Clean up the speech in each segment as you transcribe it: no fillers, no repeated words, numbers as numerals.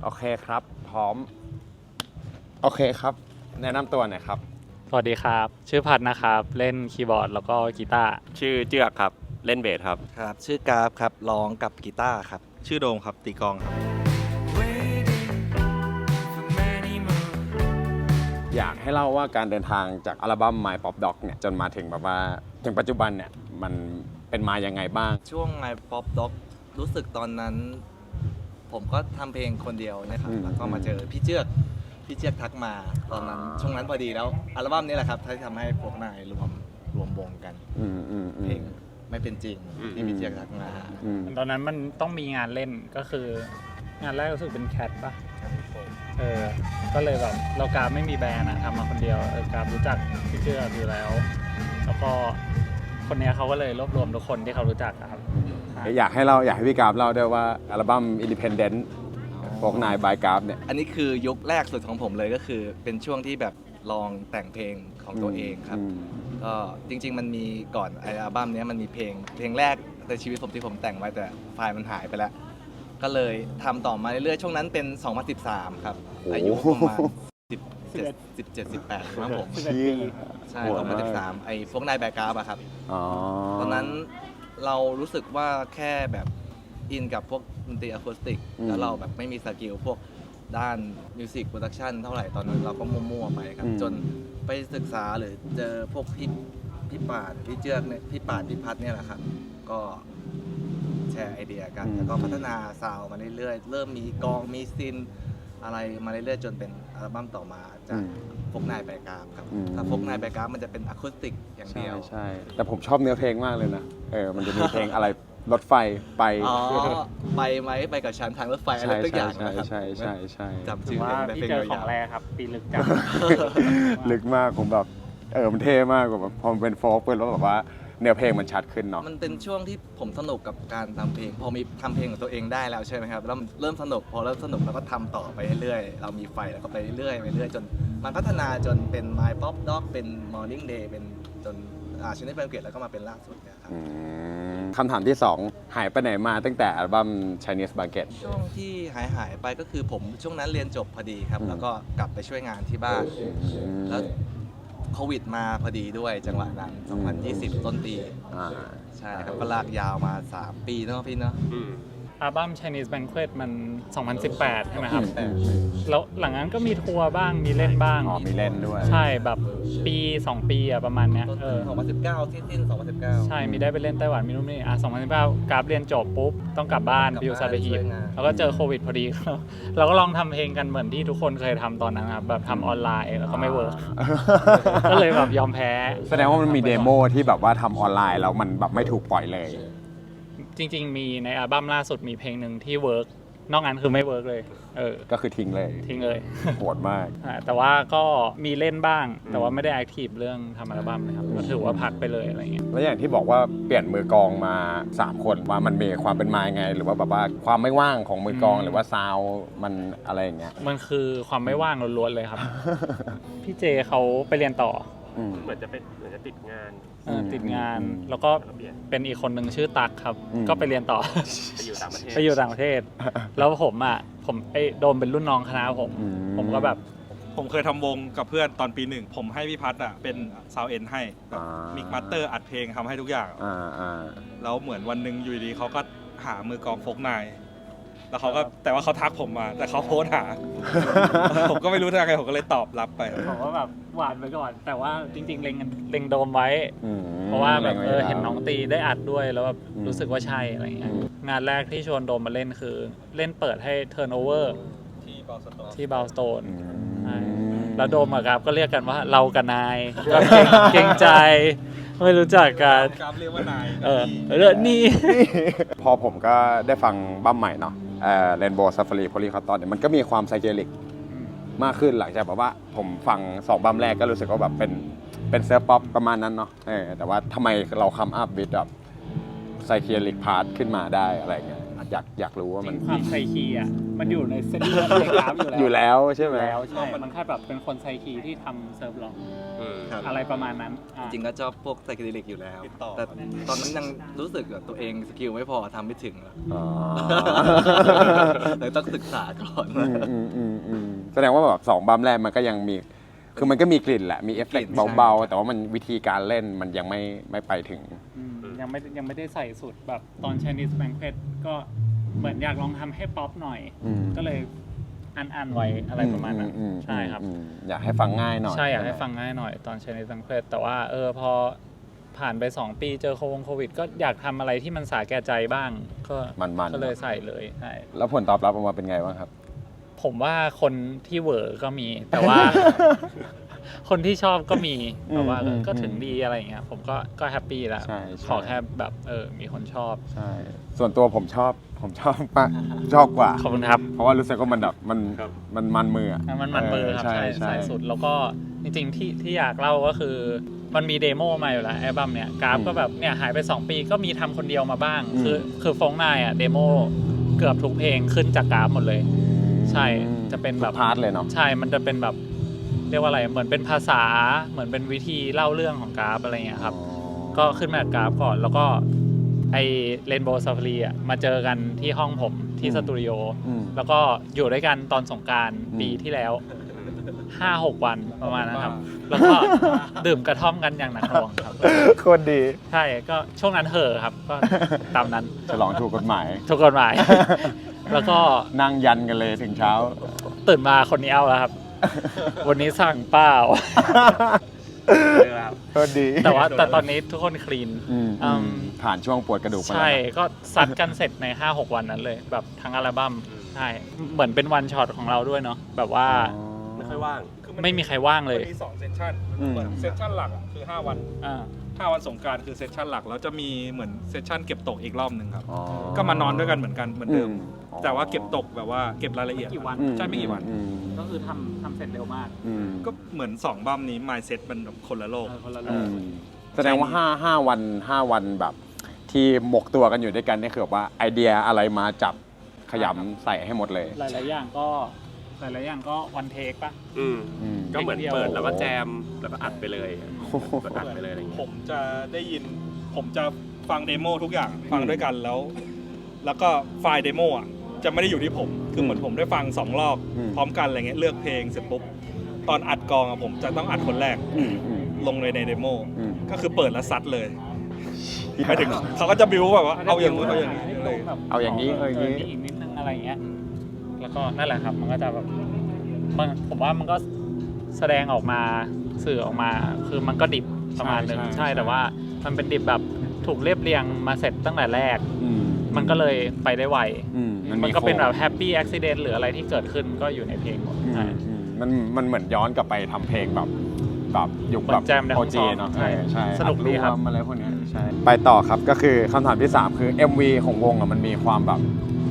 โอเคครับพร้อมโอเคครับแนะนำตัวหน่อยครับสวัสดีครับชื่อพัดนะครับเล่นคีย์บอร์ดแล้วก็กีตาร์ ชื่อเจือกครับเล่นเบสครับ ครับชื่อกราฟครับร้องกับกีตาร์ครับ ชื่อโดมครับตีกลองครับ อยากให้เล่าว่าการเดินทางจากอัลบั้ม My Pop Dog เนี่ยจนมาถึงแบบว่าถึงปัจจุบันเนี่ยมันเป็นมายังไงบ้าง ช่วง My Pop Dog รู้สึกตอนนั้น ผมก็ทำเพลงคนเดียวนะครับแล้วก็มาเจอพี่เจือกทักมาตอนนั้นช่วงนั้นพอดีแล้วอัลบั้มนี้แหละครับที่ทำให้พวกนายรวมวงกันเพลงไม่เป็นจริงที่พี่เจือกทักมา ตอนนั้นมันต้องมีงานเล่นก็คืองานแรกรู้สึกเป็นแคทป่ะก็เลยแบบเรากราฟไม่มีแบรนด์อะทำมาคนเดียวกราฟรู้จักพี่เชื่ออยู่แล้วแล้วก็คนนี้เขาก็เลยรวบรวมทุกคนที่เขารู้จักครับ อยากให้พี่กราฟเล่าด้วยว่าอัลบั้ม Independent พวกนายบายกราฟเนี่ยอันนี้คือยุคแรกสุดของผมเลยก็คือเป็นช่วงที่แบบลองแต่งเพลงของตัวเองครับก็จริงๆมันมีก่อนอัลบั้มนี้มันมีเพลงแรกในชีวิตผมที่ผมแต่งไว้แต่ไฟล์มันหายไปแล้วก็เลยทำต่อมาเรื่อยๆช่วงนั้นเป็น 2013 ครับอายุประมาณ17-18 ครับผมใช่2013ไอ้พวกนายแบกกราฟอะครับตอนนั้นเรารู้สึกว่าแค่แบบอินกับพวกดนตรีอะคูสติกแล้วเราแบบไม่มีสกิลพวกด้านมิวสิกโปรดักชันเท่าไหร่ตอนนั้นเราก็มั่วๆไปครับจนไปศึกษาหรือเจอพวกพี่ป่านพี่เจือกเนี่ยพี่ป่านพี่พัดเนี่ยแหละครับก็แชร์ไอเดียกันแล้วก็พัฒนาซาวด์มาเรื่อยๆเริ่มมีกองมีซินอะไรมาเรื่อยๆจนเป็นอัลบั้มต่อมาจากพวกนายแบกกราฟครับถ้าพวกนายแบกกราฟมันจะเป็นอะคูสติกอย่างเดียวใช่แต่ผมชอบเนื้อเพลงมากเลยนะมันจะมีเพลงอะไรรถไฟไปไปไหมไปกับฉันทางรถไฟอะไรทุกอย่างนะครับใช่จำชื่อเพลงได้เพลง เจ ยา อของ ว แรครับปีลึกจัง ลึกมากผมแบบมันเท่มากกว่าพอมันเป็นโฟล์คเป็นแล้วแบบว่าเนื้อเพลงมันชัดขึ้นเนาะมันเป็นช่วงที่ผมสนุกกับการทำเพลงพอมีทำเพลงของตัวเองได้แล้วใช่ไหมครับแล้วเริ่มสนุกพอเริ่มสนุกเราก็ทำต่อไปเรื่อยๆเรามีไฟแล้วก็ไปเรื่อยๆจนมันพัฒนาจนเป็น My Pop Dog เป็น Morning Day เป็นจนชินได้เป็นเกียรติแล้วก็มาเป็นล่าสุดเนี่ยครับคำถามที่ 2 หายไปไหนมาตั้งแต่อัลบั้ม Chinese Bucket ช่วงที่หายไปก็คือผมช่วงนั้นเรียนจบพอดีครับแล้วก็กลับไปช่วยงานที่บ้านแล้วโควิดมาพอดีด้วยจังหวะนั้น 2020 ต้นปีใช่ครับก็ลากยาวมา 3 ปีเนาะพี่เนาะอัลบั้ม Chinese Banquet มัน 2018 ใช่ไหมครับแล้วหลังนั้นก็มีทัวร์บ้างมีเล่นบ้างมีเล่นด้วยใช่แบบปี 2 ปีอะประมาณเนี้ย2019สิ้น2019ใช่มีได้ไปเล่นไต้หวันมีนู่นนี่2019กราฟเรียนจบปุ๊บต้องกลับบ้านไปอยู่ซาเบฮีแล้วก็เจอโควิดพอดีเราก็ลองทำเพลงกันเหมือนที่ทุกคนเคยทำตอนนั้นครับแบบทำออนไลน์แล้วก็ไม่เวิร์กก็เลยแบบยอมแพ้แสดงว่ามันมีเดโมที่แบบว่าทำออนไลน์แล้วมันแบบไม่ถูกปล่อยเลยจริงๆมีในอัลบั้มล่าสุดมีเพลงหนึ่งที่เวิร์กนอกนั้นคือไม่เวิร์กเลยก็คือทิ้งเลยโหดมากแต่ว่าก็มีเล่นบ้างแต่ว่าไม่ได้แอคทีฟเรื่องทำอัลบั้มนะครับก็ถือว่าพักไปเลยอะไรเงี้ยแล้วอย่างที่บอกว่าเปลี่ยนมือกลองมา3คนว่ามันมีความเป็นมาไงหรือว่าแบบว่าความไม่ว่างของมือกลองหรือว่าซาวมันอะไรอย่างเงี้ยมันคือความไม่ว่างล้วนๆเลยครับ พี่เจเขาไปเรียนต่อเหมือนจะติดงานแล้วก็เป็นอีกคนหนึ่งชื่อตักครับก็ไปเรียนต่อไปอยู่ต่างประเทศแล้วผมโดมเป็นรุ่นน้องคณะผมก็แบบผมเคยทำวงกับเพื่อนตอนปี 1ผมให้พี่พัดเป็นซาวเอ็นให้มิกมาสเตอร์อัดเพลงทำให้ทุกอย่างแล้วเหมือนวันหนึ่งอยู่ดีเขาก็หามือกลองโฟกนายแล้วเขาก็แต่ว่าเขาทักผมมาแต่เขาโพสหา ผมก็ไม่รู้ทำไงผมก็เลยตอบรับไปผมว่าแบบหวานไปก่อนแต่ว่าจริงๆเล็งโดมไว้เพราะว่าแบบเห็นน้องตีได้อัดด้วยแล้วแบบรู้สึกว่าใช่อะไรเงี้ยงานแรกที่ชวนโดมมาเล่นคือเล่นเปิดให้ Turnover ที่บาวสโตนแล้วโดมกับกราฟก็เรียกกันว่าเรากับนายแบบเกรงใจไม่รู้จักกันกราฟเรียกว่านายนี่ พอผมก็ได้ฟังบั้มใหม่เนาะRainbow Safari Polycotton เนี่ยมันก็มีความไซเคเดลิกมากขึ้นหลังจากแบบว่าผมฟัง2บั้มแรกก็รู้สึกว่าแบบเป็นเซิร์ฟป๊อปประมาณนั้นเนาะแต่ว่าทำไมเราคัมอัพวิดแบบไซเคเดลิกพาร์ทขึ้นมาได้อะไรเงี้ยอาจ อยากรู้ว่ามัน ความไซคีอ่ะมันอยู่ในเส้นเลือดในกราฟ อยู่แล้วใช่ไหม แล้วใช่มันแค่แบบเป็นคนไซคีที่ทำเซิร์ฟหลอก ครับ อะไรประมาณนั้น จริงๆก็ชอบพวกไซคิเดลิกอยู่แล้ว แต่ตอนนั้นยังรู้สึกว่าตัวเองสกิลไม่พอทำไม่ถึง อ๋อ เลยต้องศึกษาก่อน แสดงว่าแบบ2บัมแรกมันก็ยังมีคือมันก็มีกลิ่นแหละมีเอฟเฟกต์เบาๆแต่ว่ามันวิธีการเล่นมันยังไม่ไปถึง ยังไม่ได้ใส่สุดแบบตอน Chinese Banquet ก็เหมือนอยากลองทำให้ป๊อปหน่อย ก็เลยอันไว้อะไรประมาณนั้นใช่ครับ อยากให้ฟังง่ายหน่อย ใช่อยากให้ฟังง่ายหน่อยตอน Chinese Banquet แต่ว่าพอผ่านไป2 ปีเจอโควิดก็อยากทำอะไรที่มันสาแก่ใจบ้างก็ มันๆ ก็เลยใส่เลยใช่ แล้วผลตอบรับออกมาเป็นไงบ้างครับ ผมว่าคนที่เหวอก็มี แต่ว่า คนที่ชอบก็มีแต่ว่าก็ถึงดีอะไรอย่างเงี้ยผมก็แฮปปี้แล้ว ใช่ ขอแค่แบบมีคนชอบ ใช่ส่วนตัวผมชอบมากชอบกว่า ขอบคุณครับ เพราะว่ารู้สึกว่ามันแบบมันมืออะ มันมือครับใช่ใช่สุดแล้วก็จริงๆที่อยากเล่าก็คือมันมีเดโมมาอยู่แล้วอัลบั้มเนี่ยกราฟก็แบบเนี่ยหายไป2 ปีก็มีทำคนเดียวมาบ้างคือฟงนายอ่ะเดโมเกือบทุกเพลงขึ้นจากกราฟหมดเลยใช่จะเป็นแบบ พาร์ทเลยเนาะ ใช่มันจะเป็นแบบเรียกว่าอะไรเหมือนเป็นภาษาเหมือนเป็นวิธีเล่าเรื่องของกราฟอะไรเงี้ยครับก็ขึ้นมาจากกราฟก่อนแล้วก็ไอเรนโบว์ซาฟารีอ่ะมาเจอกันที่ห้องผมที่สตูดิโอแล้วก็อยู่ด้วยกันตอนสงกรานต์ปีที่แล้ว 5-6 วันประมาณนั้นครับแล้วก็ดื่มกระท่อมกันอย่างหนักหน่วงครับ โคตรดี ใช่ก็ช่วงนั้นเห่อะครับก็ตามนั้น ฉลองถูกกฎหมาย ถูกกฎหมาย แล้วก็ นั่งยันกันเลยถึงเช้า ตื่นมาคนนี้เอาแล้วครับ วันนี้สั่งเปล่า โคตรดี แต่ตอนนี้ทุกคนคลีน ผ่านช่วงปวดกระดูกมาแล้ว ใช่ก็ซัดกันเสร็จใน 5-6 วันนั้นเลยแบบทั้งอัลบั้มใช่เหมือนเป็นวันช็อตของเราด้วยเนาะแบบว่า ไม่ค่อยว่าง ไม่มีใครว่างเลย มันมี2เซสชั่นเหมือนเซสชั่นหลักอะคือ5 วัน 5 วันสงกรานต์คือเซสชั่นหลักแล้วจะมีเหมือนเซสชั่นเก็บตกอีกรอบหนึ่งครับ ก็มานอนด้วยกันเหมือนกันเหมือนเดิม แต่ว่าเก็บตกแบบว่าเก็บรายละเอียด กี่วัน ใช่ไม่กี่วัน ก็คือทำเสร็จเร็วมาก ก็เหมือน2บัมนี้ mindset มันแบบคนละโลก คนละโล อื ก มแสดงว่า5วันแบบที่หมกตัวกันอยู่ด้วยกันนี่คือแบบว่าไอเดียอะไรมาจับขยำใส่ให้หมดเลย หลายๆอย่างก็วันเทคป่ะ ก็เหมือนเปิดแล้วก็แจมแล้วก็อัดไปเลยกดอัดไปเลยอะไรอย่าง ผ เงี้ย มจะได้ยินผมจะฟังเดโมทุกอย่างฟังด้วยกันแล้วก็ไฟล์เดโมอ่ะจะไม่ได้อยู่ที่ผมคือเหมือนผมได้ฟัง2 รอบพร้อมกันอะไรเงี้ยเลือกเพลงเสร็จปุ๊บตอนอัดกองอ่ะผมจะต้องอัดคนแรกลงเลยในเดโมก็คือเปิดแล้วซัดเลยหมายถึงเขาก็จะบิวแบบว่าเอาอย่างนู้นเอาอย่างนี้เลย เอาอย่างนี้เอาอย่างนี้ มีอีกนิดนึงอะไรอย่างเงี้ยแล้วก็นั่นแหละครับมันก็จะแบบผมว่ามันก็แสดงออกมาสื่อออกมาคือมันก็ดิบประมาณนึงใช่แต่ว่ามันเป็นดิบแบบถูกเรียบเรียงมาเสร็จตั้งแต่แรกมันก็เลยไปได้ไวมันก็เป็นแบบแฮปปี้แอคซิเดนต์หรืออะไรที่เกิดขึ้นก็อยู่ในเพลงหมดใช่ มันเหมือนย้อนกลับไปทำเพลงแบบยุคแบบ แจมใน โอ ห้อง จี ซ้อม เนาะ ใช่ ใช่ สนุกดีครับ อัรวมอะไรพวกเนี้ยใช่ไปต่อครับก็คือคำถามที่ 3 คือ MV ของวงอ่ะมันมีความแบบ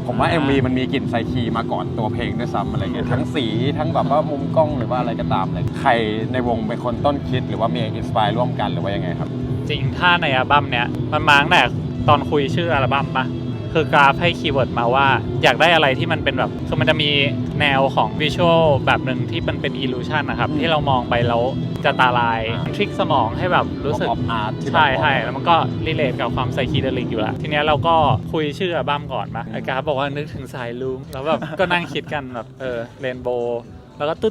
ผมว่า MV มันมีกลิ่นไซคีมาก่อนตัวเพลงด้วยซ้ำอะไรเงี้ยทั้งสีทั้งแบบว่ามุมกล้องหรือว่าอะไรก็ตามเลยใครในวงเป็นคนต้นคิดหรือว่ามีอินสปายร่วมกันหรือว่ายังไงครับ จริงถ้าในอัลบั้มเนี้ยมันมาตั้งแต่ตอนคุยชื่ออัลบั้มปะคือกราฟให้คีย์เวิร์ดมาว่าอยากได้อะไรที่มันเป็นแบบคือมันจะมีแนวของวิชวลแบบหนึ่งที่มันเป็นอิลูชันนะครับที่เรามองไปแล้วจะตาลายทริกสมองให้แบบรู้สึก Pop art ที่แบบ ใช่ใช่แล้วมันก็รีเลทกับความไซคีเดลิกอยู่แล้วทีเนี้ยเราก็คุยชื่ออัลบั้มก่อนปะไอ้กราฟบอกว่านึกถึงสายลุงแล้วแบบก็นั่งคิดกันแบบเรนโบว์แล้วก็ตึ๊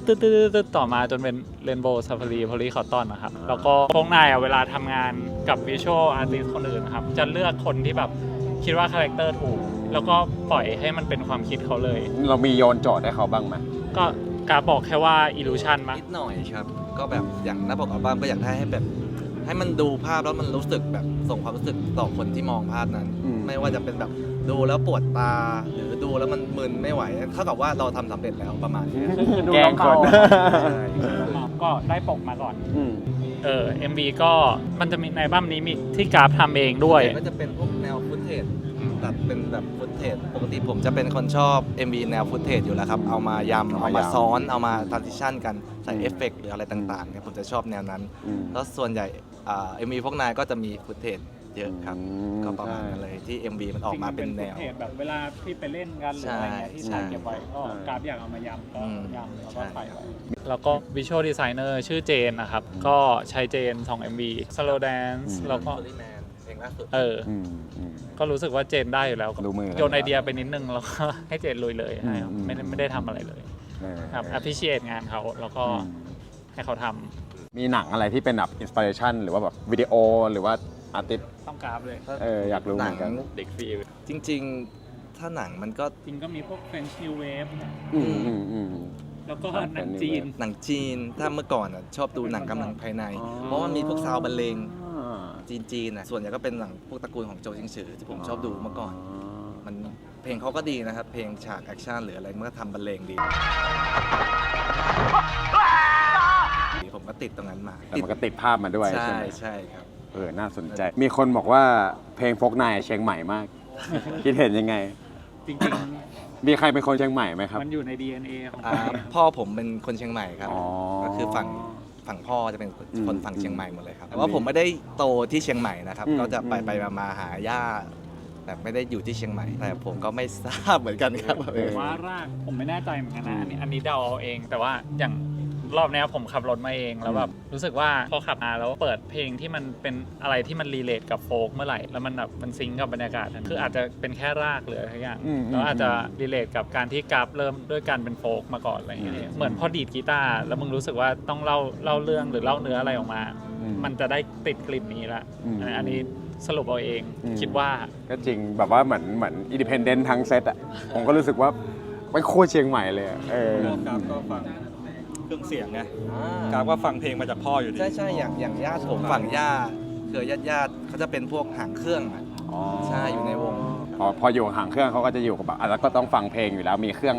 ดต่อมาจนเป็นเรนโบว์ซาฟารีโพลีคอตตอนนะครับแล้วก็พวกนายเวลาทำงานกับวิชวลอาร์ติสต์คนอื่นนะครับจะเลือกคนที่แบบคิดว่าคาแรคเตอร์ถูกแล้วก็ปล่อยให้มันเป็นความคิดเขาเลย เรามีโยนโจทย์ให้เขาบ้างไหม ก็กราฟบอกแค่ว่า illusion มั้ย นิดหน่อยครับก็แบบอย่างหน้าปกอัลบั้มก็อยากให้แบบให้มันดูภาพแล้วมันรู้สึกแบบส่งความรู้สึกต่อคนที่มองภาพนั้น ไม่ว่าจะเป็นแบบดูแล้วปวดตาหรือดูแล้วมันมึนไม่ไหวเท่ากับว่าเราทำสำเร็จแล้วประมาณนี้ แกล้งคน ก็ได้ปกมาก่อนMV ก็มันจะมีในอัลบั้มนี้มีที่กราฟทำเองด้วย ก็จะเป็นพวกแนวฟุตเทจตัดเป็นแบบฟุตเทจปกติผมจะเป็นคนชอบ MV แนวฟุตเทจอยู่แล้วครับเอามายำเอามาซ้อนเอามาทรานซิชันกันใส่เอฟเฟกต์หรืออะไรต่างๆเนี่ยผมจะชอบแนวนั้นแล้วส่วนใหญ่MV พวกนายก็จะมีฟุตเทจ เยอะครับ ก็ประมาณนั้นเลยที่ MV มันออกมาเป็นแนว จริงๆมันเป็นฟุตเทจแบบเวลาที่ไปเล่นกันหรืออะไรเงี้ยที่ ใช่ ถ่ายเก็บไว้ก็กราฟอยากเอามายำก็ อืม ยำแล้วก็ ใช่ ใส่ไว้แล้วก็วิชวลดีไซเนอร์ชื่อเจนนะครับ ก็ใช้เจน2 MV Slow Dance แล้วก็ Sorry Man เพลงล่าสุด อืมอืม ก็รู้สึกว่าเจนได้อยู่แล้ว ดูมือกัน โยนไอเดียไปนิดนึงแล้วก็ให้เจนลุยเลยให้ครับ อืม ไม่ได้ทำอะไรเลย ครับ appreciate งานเขาแล้วก็ให้เขาทำ มีหนังอะไรที่เป็นแบบอินสปิเรชันหรือว่าแบบวิดีโอหรือว่าอาร์ติส ต้องกราฟเลย อยากรู้เห หนั มือนกัน เด็กฟิล์ม จริงๆ ถ้าหนังมันก็ จริงก็มีพวก French New Wave อืม แล้วก็หนังจีน หนังจีน ถ้าเมื่อก่อนอะชอบดูหนังกำลังภายใน เพราะว่ามีพวกซาวด์บรรเลงจีนๆอะส่วนใหญ่ก็เป็นหนังพวกตระกูลของโจชิงฉือที่ผมชอบดูเมื่อก่อน มันเพลงเขาก็ดีนะครับ เพลงฉากแอคชั่นหรืออะไรมันก็ทำบรรเลงดี ผมก็ติดตรงนั้นมา แต่มันก็ติดภาพมาด้วย ใช่ ใช่ไหม ใช่ครับ น่าสนใจ มีคนบอกว่าเพลงโฟกนายเชียงใหม่มาก คิดเห็นยังไง จริง มีใครเป็นคนเชียงใหม่ไหมครับ ๆ มันอยู่ใน DNA ของ อ่า เขา พ่อผมเป็นคนเชียงใหม่ครับ อ๋อ ก็คือฝั่งพ่อจะเป็นคนฝั่ง อืม เชียงใหม่หมดเลยครับแต่ว่าผมไม่ได้โตที่เชียงใหม่นะครับ อืม ก็จะไป อืม ไปมาหาย่าแต่ไม่ได้อยู่ที่เชียงใหม่ แต่ผมก็ไม่ทราบเหมือนกันครับ ผมว่ารากผมไม่แน่ใจเหมือนกันนะอันนี้เดาเอาเอง แต่ว่าอย่างรอบเนี้ยผมขับรถมาเองแล้วแบบรู้สึกว่าพอขับมาแล้วเปิดเพลงที่มันเป็นอะไรที่มันรีเลทกับโฟล์กเมื่อไหร่แล้วมันแบบมันซิงก์กับบรรยากาศนั้นคืออาจจะเป็นแค่รากหรืออะไรทุกอย่าง อืม แล้วอาจจะรีเลทกับการที่กราฟเริ่มด้วยการเป็นโฟล์กมาก่อนอะไรอย่างเงี้ยเหมือนพอดีดกีตาร์แล้วมึงรู้สึกว่าต้องเล่าเรื่องหรือเล่าเนื้ออะไรออกมา มันจะได้ติดกลิ่นนี้ละ อืม อันนี้สรุปเอาเอง อืม คิดว่า ก็จริงแบบว่าเหมือนอินดิเพนเดนต์ทั้งเซตอ่ะ ผมก็รู้สึกว่าเป็นโคตรเชียงใหม่เลยอะ กราฟก็ฟังเครื่องเสียงไงกราฟก็ฟังเพลงมาจากพ่ออยู่ดี ใช่อย่างญาติผมฝั่งย่าคือญาติเขาจะเป็นพวกหางเครื่องอะ อ๋อ ใช่อยู่ในวง พออยู่ห่างเครื่องเขาก็จะอยู่กับแบบแล้วก็ต้องฟังเพลงอยู่แล้วมีเครื่อง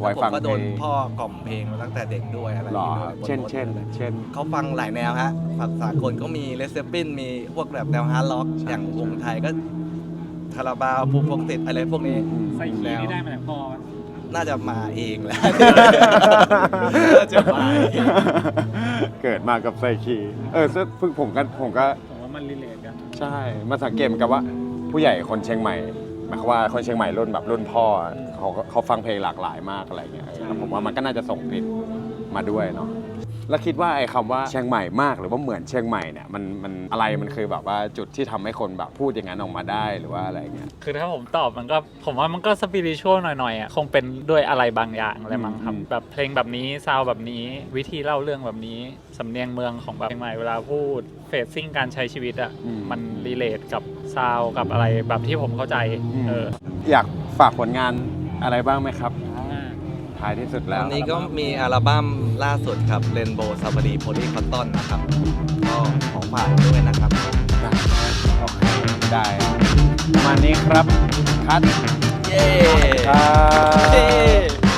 ไว้ ผม ฟัง ก็ เพ โด ล น ง พ่อกล่อมเพลงมาตั้งแต่เด็กด้วยอะไร หรอ ด้วยบน เช่น รถ เช่น เขาฟังหลายแนวฮะฝั่งสากลก็มีเลสเซปินมีพวกแบบแนวฮาร์ดล็อกอย่างวงไทยก็คาราบาวภูมิพงษ์ติดอะไรพวกนี้ ใส่คีย์นี่ได้มาจากพ่อ น่าจะมาเองแหล้ว น่าจะมาเอง เกิดมากับไซคีซึ่งผมก็ ผมว่ามันรีเลทกัน ใช่ มาสังเกตเหมือนกับว่าผู้ใหญ่คนเชียงใหม่หมายความว่าคนเชียงใหม่รุ่นแบบรุ่นพ่อเขาฟังเพลงหลากหลายมากอะไรเงี้ยแล้วผมว่ามันก็น่าจะส่งกลิ่นมาด้วยเนาะแล้วคิดว่าไอ้คำว่าเชียงใหม่มากหรือว่าเหมือนเชียงใหม่เนี่ยมันอะไรมันคือแบบว่าจุดที่ทำให้คนแบบพูดอย่างนั้นออกมาได้หรือว่าอะไรเงี้ย คือถ้าผมตอบผมว่ามันก็สปิริชวลหน่อยๆอ่ะคงเป็นด้วยอะไรบางอย่างอะไรมั้งครับ แบบเพลงแบบนี้ซาวแบบนี้วิธีเล่าเรื่องแบบนี้สำเนียงเมืองของแบบเชียงใหม่เวลาพูดเฟซซิ่งการใช้ชีวิตอ่ะมันรีเลทกับซาวกับอะไรแบบที่ผมเข้าใจอยากฝากผลงานอะไรบ้างไหมครับท้ายที่สุดแล้ว วันนี้ก็มีอัลบั้มล่าสุดครับ Rainbow Safari Polycotton นะครับ ก็ของฝากด้วยนะครับ โอเคได้ประมาณนี้ครับคัด เย้ ครับ